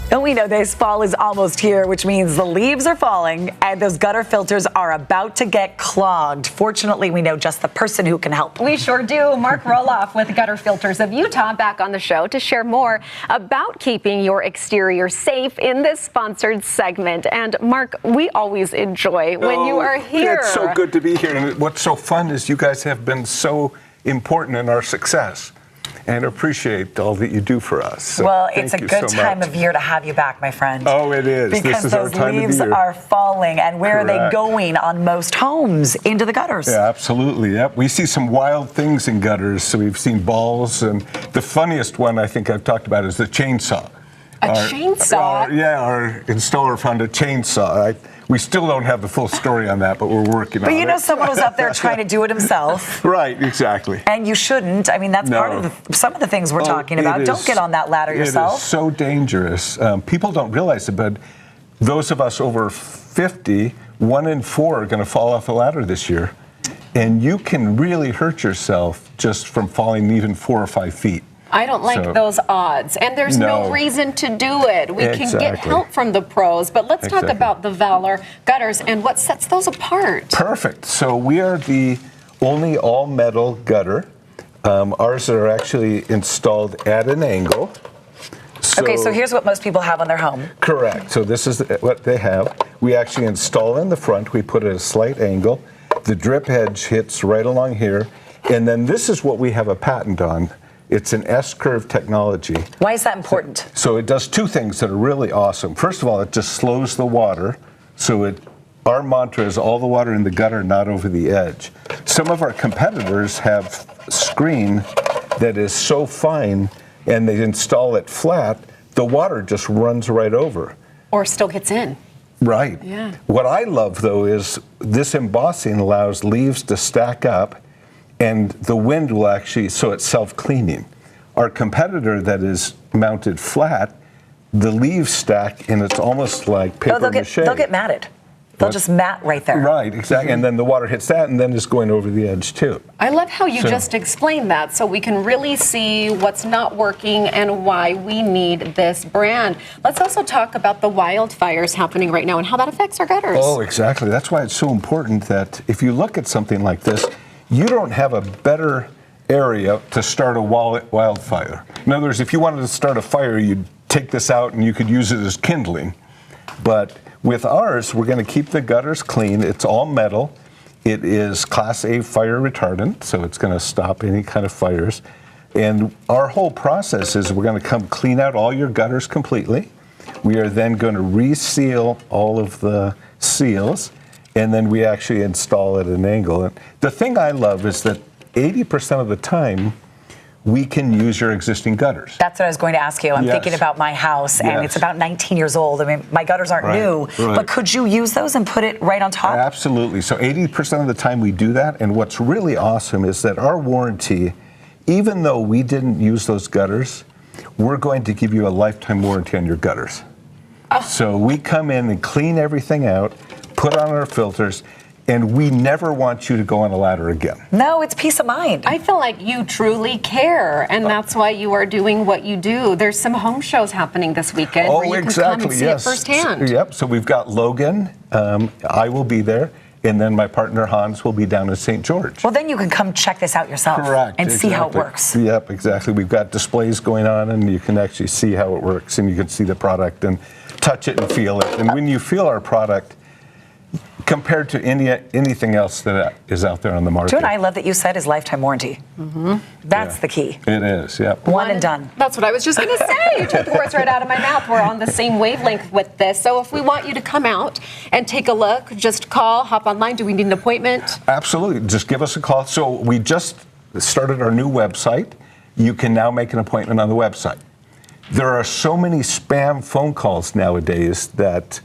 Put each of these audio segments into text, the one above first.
And we know this fall is almost here, which means the leaves are falling and those gutter filters are about to get clogged. Fortunately, we know just the person who can help. We sure do. Mark Roloff with Gutter Filters of Utah back on the show to share more about keeping your exterior safe in this sponsored segment. And Mark, we always enjoy when you are here. It's so good to be here. And what's so fun is you guys have been so important in our success. And appreciate all that you do for us. So well, it's a good time of year to have you back, my friend. Oh, it is. Because this is those our time leaves of the year. are falling, and where are they going on most homes? Into the gutters. Yeah, absolutely. Yep. We see some wild things in gutters. So we've seen balls, and the funniest one I think I've talked about is the chainsaw. Chainsaw? Our installer found a chainsaw. We still don't have the full story on that, but we're working on it. But you know, someone was up there trying to do it himself. Right, exactly. And you shouldn't. I mean, that's part of some of the things we're talking about. Don't get on that ladder yourself. It is so dangerous. People don't realize it, but those of us over 50, 1 in 4 are going to fall off the ladder this year. And you can really hurt yourself just from falling even 4 or 5 feet. I don't like those odds, and there's no reason to do it. We can get help from the pros, but let's talk about the Valor gutters and what sets those apart. Perfect. So we are the only all-metal gutter. Ours are actually installed at an angle. Okay, so here's what most people have on their home. Correct. So this is what they have. We actually install in the front. We put it at a slight angle. The drip edge hits right along here, and then this is what we have a patent on. It's an S-curve technology. Why is that important? So it does 2 things that are really awesome. First of all, it just slows the water. So our mantra is all the water in the gutter, not over the edge. Some of our competitors have screen that is so fine, and they install it flat, the water just runs right over. Or still gets in. Right. Yeah. What I love, though, is this embossing allows leaves to stack up, and the wind will actually, so it's self-cleaning. Our competitor that is mounted flat, the leaves stack, and it's almost like paper mache. They'll get matted. They'll just mat right there. Right, exactly. And then the water hits that, and then it's going over the edge, too. I love how you just explained that, so we can really see what's not working and why we need this brand. Let's also talk about the wildfires happening right now and how that affects our gutters. Oh, exactly. That's why it's so important that if you look at something like this, you don't have a better area to start a wildfire. In other words, if you wanted to start a fire, you'd take this out and you could use it as kindling. But with ours, we're going to keep the gutters clean. It's all metal. It is Class A fire retardant, so it's going to stop any kind of fires. And our whole process is we're going to come clean out all your gutters completely. We are then going to reseal all of the seals, and then we actually install at an angle. And the thing I love is that 80% of the time, we can use your existing gutters. That's what I was going to ask you. I'm thinking about my house, and it's about 19 years old. I mean, my gutters aren't new, but could you use those and put it right on top? Absolutely. So 80% of the time we do that, and what's really awesome is that our warranty, even though we didn't use those gutters, we're going to give you a lifetime warranty on your gutters. So we come in and clean everything out, put on our filters, and we never want you to go on a ladder again. No, it's peace of mind. I feel like you truly care, and that's why you are doing what you do. There's some home shows happening this weekend where you can come and see it firsthand. Yep, so we've got Logan, I will be there, and then my partner Hans will be down in St. George. Well, then you can come check this out yourself. Correct, and see how it works. Yep, exactly. We've got displays going on, and you can actually see how it works, and you can see the product and touch it and feel it. And when you feel our product, compared to anything else that is out there on the market. Joe and I love that you said is lifetime warranty. That's the key. It is, yeah. One and done. That's what I was just going to say. You took the words right out of my mouth. We're on the same wavelength with this. So if we want you to come out and take a look, just call, hop online. Do we need an appointment? Absolutely. Just give us a call. So we just started our new website. You can now make an appointment on the website. There are so many spam phone calls nowadays that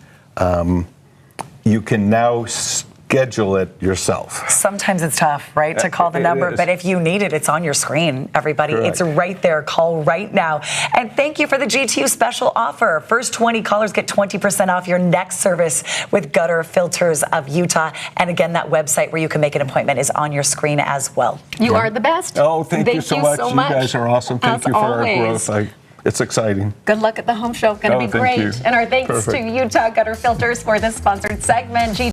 you can now schedule it yourself. Sometimes it's tough, right, to call the number, but if you need it, it's on your screen, everybody. Correct. It's right there. Call right now. And thank you for the GTU special offer. First 20 callers get 20% off your next service with Gutter Filters of Utah. And again, that website where you can make an appointment is on your screen as well. You are the best. Oh, thank you so much. You guys are awesome. Thank you for our growth. it's exciting. Good luck at the home show. Going to be thank great. you. And our thanks Perfect. to Utah Gutter Filters for this sponsored segment.